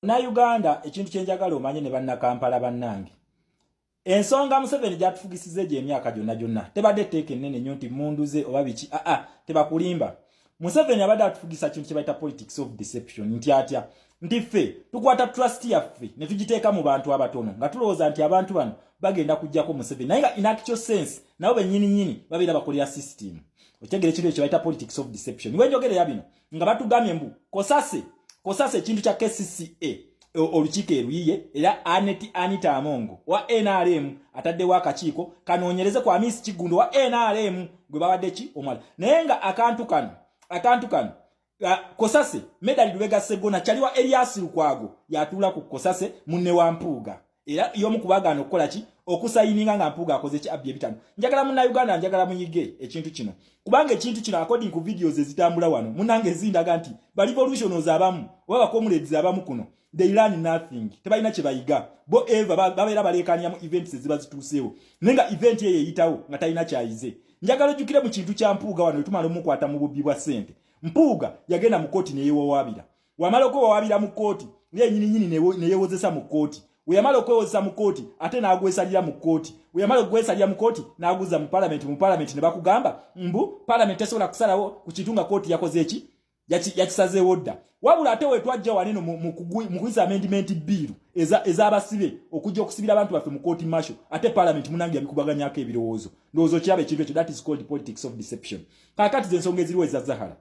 Na Uganda ekintu kyenjagala omanye ne banna Kampala bannange. Ensonga Museveni gyatufugisize gye emyaka gyonna tebadde teeke nnene nnyo nti munduze oba biki tebakulimba. Museveni abadde atufugisa kintu kye bayita politics of deception nti atya nti ffe tukwata trust yaffe ne tugiteeka mu bantu abatono nga tulowooza nti abantu bano bagenda kujjako Museveni naye nga in actual sense nabo bennyini babeera bakolera system. Okyegere ekintu ekyo bayita politics of deception. Niwe njogerera bino nga batugambye mbu kosase ekintu kya KCCA olukiiko eruyiye era Anita Amongo wa NRM ataddewo akakiiko kanoonyereze kwa Miss Kigundo wa NRM gwe babadde ki omwala naye nga akantu kano Kosase Medali Lubega Segona kyaliwa Elias Lukwago yatuula ku Kosase munne wa Mpuuga era yomu kubagano okukola ki okusayininga nga Mpuuga akoze ki abye bitano. Njagala munna Uganda njagala munyige ekintu kino kubanga ekintu kino according ku videos ezitambula wano munnange zindaga nti ba revolutionaries abamu oba comrades abamu kuno they learn nothing tebalina kye bayiga bo eva babeera balekanya mu events eziba zituuseewo nenga event ye yeyitawo nga talina kyayize. Njagala ojjukire mu kintu kya Mpuuga wano tumala mukwata mu bubbi bwa ssente. Mpuuga yagenda mu kooti neyewawaabira wamala okwewawaabira mu kooti nyenyini neyewozesa mu kooti weyamala okwewozesa mu kooti ate n'agwesalira mu kooti weyamala okwesalira mu kooti n'aguza mu parliament ne bakugamba mbu parliament esobola kusalawo ku kitunga kooti yakoze eki yakisazeewo dda wabula ate wetwajja waneno mu kuyisa amendment bill ez'abasibe okujja okusibira abantu baffe mu kooti masho ate parliament munange yabikubaganyako ebirowoozo ndowoozo kiraba ekintu ekyo that is called politics of deception. Kakati z'ensonga eziriwo eza Zahara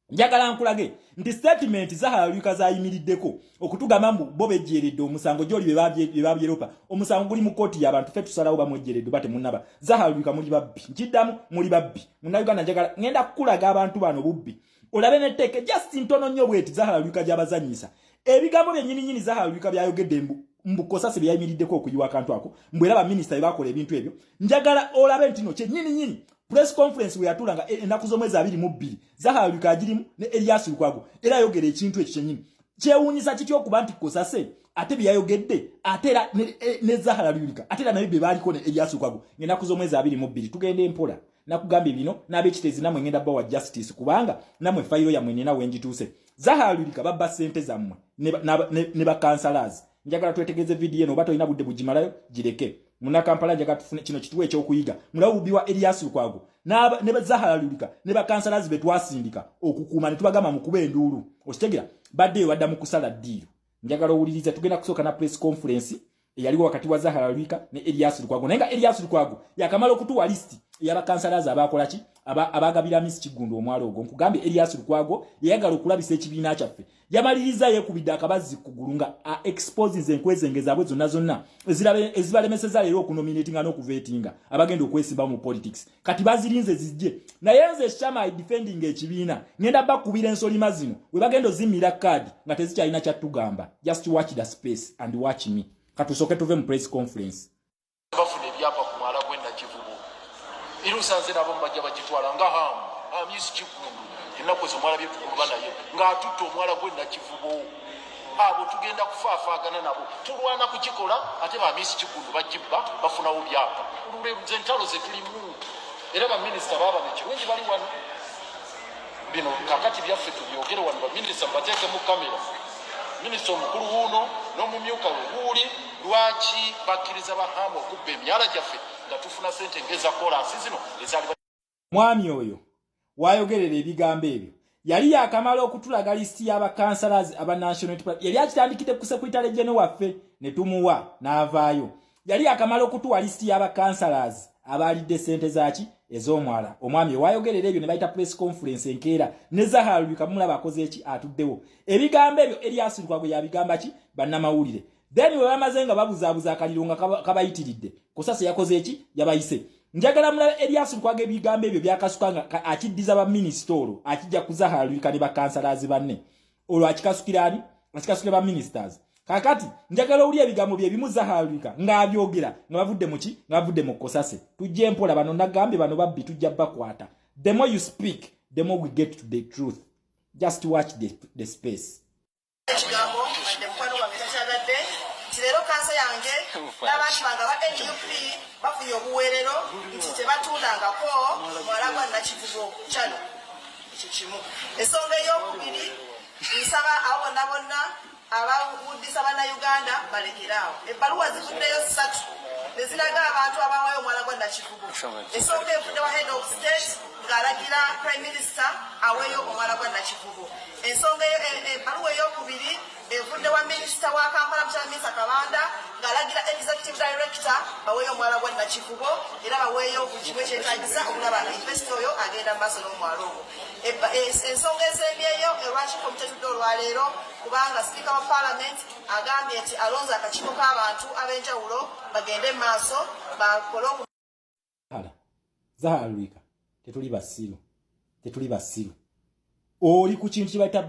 njagala nkulage nti statement Zahara Lwika zayimiriddeko okutugamba mbu bo bejjeeredde omusango gyoli bye babyeropa omusango guli mu kooti y'abantu ffe tusalawo bamwejjeeredde bate munnaba Zahara Lwika muli babbi nkiddamu muli babbi munnayuganda njagala ngenda kukulaga abantu bano bubbi olabe netteeke just ntono nnyo bweti Zahara Lwika gy'abazanyisa ebigambo byennyini Zahara Lwika byayogedde mbu Kosase bye yayimiriddeko okuyiwa akantu ako mbu era baminisita bebakola ebintu ebyo njagala olabe ntino kyennyini press conference we yatulanga enaku z'omwezi 22 Zahara Lwika agirimu ne Elias Lukwago era ayogera ekintu ekyo kyennyini kyewuunyisa kityo okuba nti Kosase ate byayogedde ate era ne Zahara Lwika ate era naye bye baaliko ne Elias Lukwago enaku z'omwezi 22 tugende mpola nakugambye bino n'abekitezi namwe ngenda bawa justice kubanga namwe fayiro yammwe nina wenjituuse. Zahara Lwika babba ssente zammwe ne bakansalaazi njagala twetegeeze video eno oba tolina budde bugimalayo gireke muna Kampala njagala tufune kino kituwe ekyokuyiga mulawo bubbi wa Elias Lukwago ne Zahara Lwika ne bakansalazi betwasindika okukuuma ne tubagamba mu kuba enduulu okitegera baddeyo badda mu kusala ddiiro. Njagala owuliriza tugenda kusooka na press conference eyaliwo wakati wa Zahara Lwika ne Elias Lukwago naye nga Elias Lukwago yakamala okutuwa listi ey'abakansalazi abakola ki abagabira Miss Kigundo omwalo ogwo nkugambye Elias Lukwago yayagala okulabisa ekibiina kyaffe yamaliriza yeekubidde akabazzi kugulu nga exposes enkwezenge zaabwe zonna ezibalemeseza leero okunominatinga n'okuveetinga abagenda okwesimba mu politics kati bazirinze zijje naye nze Shama defending ekibiina ngenda bakubira ensolima zino we bagenda ozimira kadi nga tezikyalina kyattugamba. Just watch the space and watch me katusooke tuve mu press conference. Bafune ebyapa ku mwala gwenda Kivubo irusanze nabo mbajja bagitwala nga hamu Miss Kigundo ennaku ez'omwala byetukuluma naye ng'atutta omwala gwenda Kivubo abo tugenda kufaafaagana nabo tulwana kukikola ate ba Miss Kigundo bagibba bafunawo byapa oluleze entalo ze tulimu era baminisita baba nekiwengi bali wano bino kakati byaffe tubyogere wano baminisita mbateeke mu kamera minisita omukulu wuuno n'omumyuka we wuuli lwaki bakkiriza bahamu okubba emyala gyaffe nga tufuna ssente ngeza kolansi zino ezaali mwami oyo wayogerera ebigambo ebyo yali yakamala okutulaga listi y'abakansalazi aba national yali akitandikidde ku sekretary general waffe ne tumuwa n'avaayo yali yakamala okutuwa listi y'abakansalazi abalidde ssente zaki ez'omwala omwami wayogerera ebyo ne bayita press conference enkeera ne Zahara Lwika mulaba akoze eki atuddewo ebigambo ebyo Elias Lukwago yabigamba ki bannamawulire then we bamaze nga babuzaabuza akaliro nga kabayitiridde Kosase yakoze eki yabayise. Njagala mulaba Elias Lukwago ebigambo ebyo byakasuka nga akiddiza ba ministolo akijja ku Zahara Lwika ne bakansalazi banne olwo akikasukira ani akikasukira ba ministers. Kakati njagala owulira ebigambo bye bimu Zahara Lwika ng'abyogera nga bavudde mu ki nga bavudde mu Kosase tujje mpola bano nagambe bano babbi tujja bakwata. The more you speak the more we get to the truth. Just watch the space. Kirero kansa yange n'abantu bange ba NUP bafunye obuweerero nti tebatundangako mwalagwa Nakivubo kyano ekyo kimu. Ensonga ey'okubiri nsaba abo bonna aba okufundisa bannayuganda balekerawo. Ebbaluwa zivuddeyo 3 ne ziraga abantu abawayo omwala gwa Nakivubo. Ensonga evuddewa head of state ng'alagira prime minister aweeyo omwala gwa Nakivubo. Ensonga ebbaluwa ey'okubiri evudde wa minisita wa Kampala Mukyala Kabanda ng'alagira executive director baweeyo omwala gwa Nakivubo era baweeyo buli kimu ekyetaagisa okulaba nga investor oyo agenda mu maaso n'omwala ogwo. Ensonga ez'embyeyo lwaki komite tudde olwaleero kubanga sipiika wa parliament agambye nti alonze akakiiko k'abantu ab'enjawulo bagende mu maaso bakole Zahalwika tetuli basiru oli ku kintu kibayita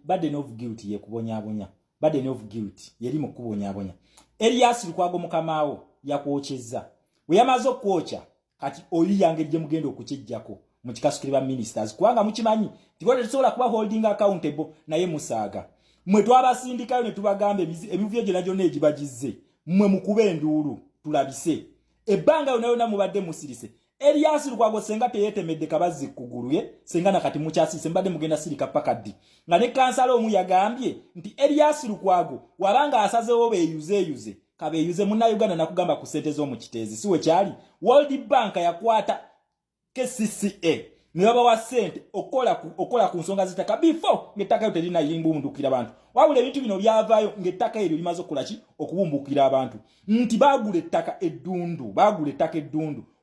burden of guilt ye kubonyabonya burden of guilt yeri mu kubonyabonya. Elias Lukwago mukamaawo yakwokyezza we yamaze okwocha kati oli yange gye mugenda okukijjako mu kikasukira ministers kubanga mukimanyi tibode tusobola kuba holding accountable naye musaaga mwe twabasindikayo ne tubagambe emivyo gye najyo negibagizze mwe mukube enduulu tulabise ebbanga yona mubadde musirise. Elias Lukwago senga teyetemedde kabazi kuguluye senga nakati mukyasise mbadde mugenda sirika pakaddi nga ne kansala omu yagambye nti Elias Lukwago wabanga asazewo beyuze kabeyuze munnayuganda nakugamba ku ssente z'omu kiteezi siwe kyali World Bank yakwata KCCA ne babawa ssente okola ku nsonga z'ettaka before ng'ettaka yo terina yimbumbukira abantu wabula ebintu bino byavaayo ng'ettaka eryo limaze okukola ki okubumbukira abantu nti baagula ettaka eddundu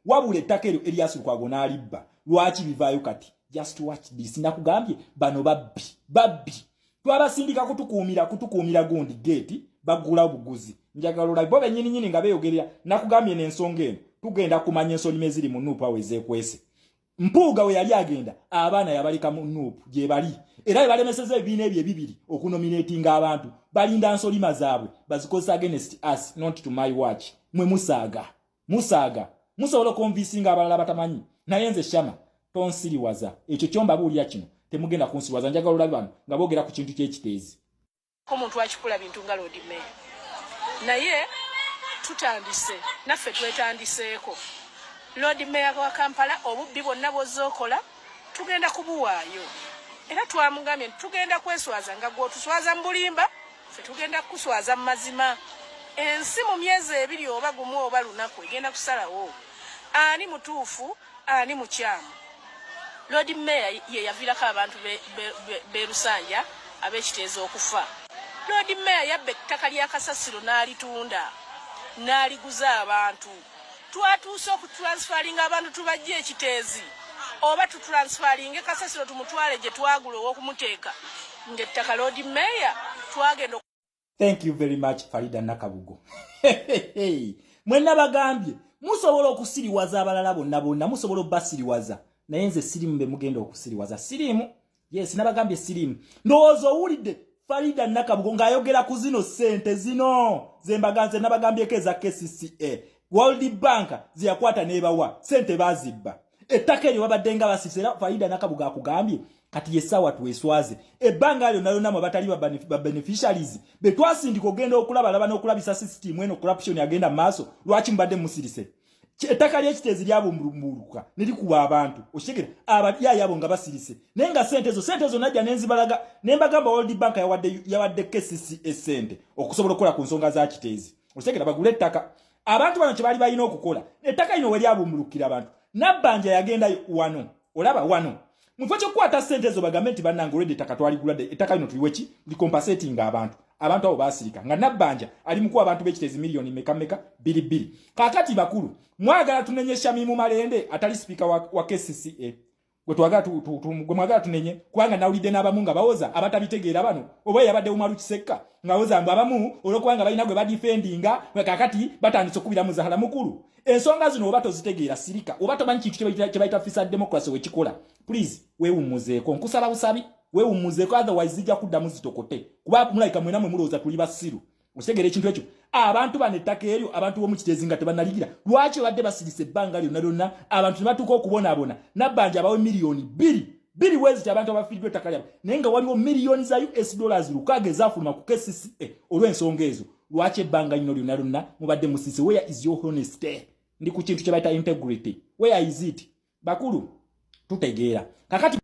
wabula ettaka eryo Elias Lukwago n'alibba lwaki bivaayo kati just watch this nakugambye bano babbi twabasindika kutukuumira gundi gate bagula obuguzi njagala olaba bo bennyini nga beeyogerera nakugambye n'ensonga eno tugenda kumanya ensolime eziri mu Nuupu awezeekwese Mpuuga we yali agenda abaana yabalika mu Nuupu gye bali era balemeseza ebibiina ebyo ebibiri okunominatinga abantu balinda nsolima zaabwe bazikozesa against us not to my watch mwe musaaga musobola konvisinga abalala batamanyi naye nze Shama tonsiriwaza ekyo kyomba buulya kino temugenda kunsiriwaza njagala olabe bano nga boogera ku kintu ky'ekiteezi omuntu akikola bintu nga Lord Mayor naye tutandise naffe twetandiseeko Lord Mayor wa Kampala obubbi bwonna bw'ozookola tugenda kubuwaayo era twamugambye tugenda kweswaza nga gw'otuswaza mu bulimba ffe tugenda kuswaza mu mazima ensi mu myezi 2 oba gumu oba lunaku egenda kusalawo ani mutuufu ani mukyamu. Lord Mayor ye yaviirako abantu be Lusanja ab'ekiteezi okufa. Lord Mayor yabba ettaka lya Kasasiro n'alitunda n'aliguza abantu. Twatuuse okutransferinga abantu tubajje ekiteezi oba tutransferinge Kasasiro tumutwale gye twagula ow'okumuteeka ng'ettaka Lord Mayor twagenda. Thank you very much Farida Nakabugo. Mwenna bagambye musobola okusiriwaza abalala bonna musobola obbasiriwaza naye nze sirimu be mugenda okusiriwaza sirimu yes nabagambye sirimu ndowooza owulidde Farida Nakabugo ng'ayogera ku zino ssente zino zembaganze nabagambyeko eza KCCA World Bank ziyakwata nebawa ssente bazibba ettaka eryo babadde nga basisera Farida Nakabugo akugambye kati yesawa tuweswaze ebbanga lyo nalyo namwe batali ba beneficiaries betwasindika ogenda okulaba laba n'okulabisa system eno corruption yagenda maaso lwaki mbadde musirise ettaka ly'ekiteezi lyabumbuluka nelikuba abantu oshegera ababyaya abo nga basirise naye nga ssente zo najja nenzibalaga nembagamba World Bank yawadde KCCA ssente okusobola okukola ku nsonga za kiteezi oshegera bagula ettaka abantu bano kye bali balina okukola ettaka lino we lyabumbulukira abantu Nabbanja yagenda wano olaba wano mufo ky'okukwata ssente zo bagambe nti bannange olwedde ettaka twaligula ettaka lino tuliweki licompensating abantu abo basirika nga Nabbanja ali mukuwa abantu b'ekiteezi miliyoni meka 2 kakati bakulu mwagala tunenye Shamimu Malende atali speaker wa KCCA gwe mwagala tunenye kubanga nawulidde n'abamu nga bawoza abatabitegeera bano oba yabadde Umaru Kisekka nga woza mbu abamu olwokubanga balina gwe badifendinga kakati batandise okubira mu Zahara mukulu ensonga zino oba tozitegeera sirika oba tomanyi kintu kye bayita fisa democracy wekikola please weewummuzeeko nkusaba busabi weewummuzeeko otherwise zijja kuddamu zitokote kuba mulayika mwena mwe mulowooza tuli basiru otegera ekintu ekyo abantu bano ettaka eryo abantu b'omu kiteezi nga tebanaligira lwaki badde basirise ebbanga lyonna abantu ne batuuka okubonaabona Nabbanja abawe miliyoni 2 weziti abantu abafiiriddwa ettaka lyabo naye nga waliwo miliyoni za US dollars lukaaga ezafuluma ku KCCA olw'ensonga ezo lwaki ebbanga lino lyonna mubadde musise where is your honesty ndi ku kintu kye bayita integrity where is it bakulu tutegeera kakati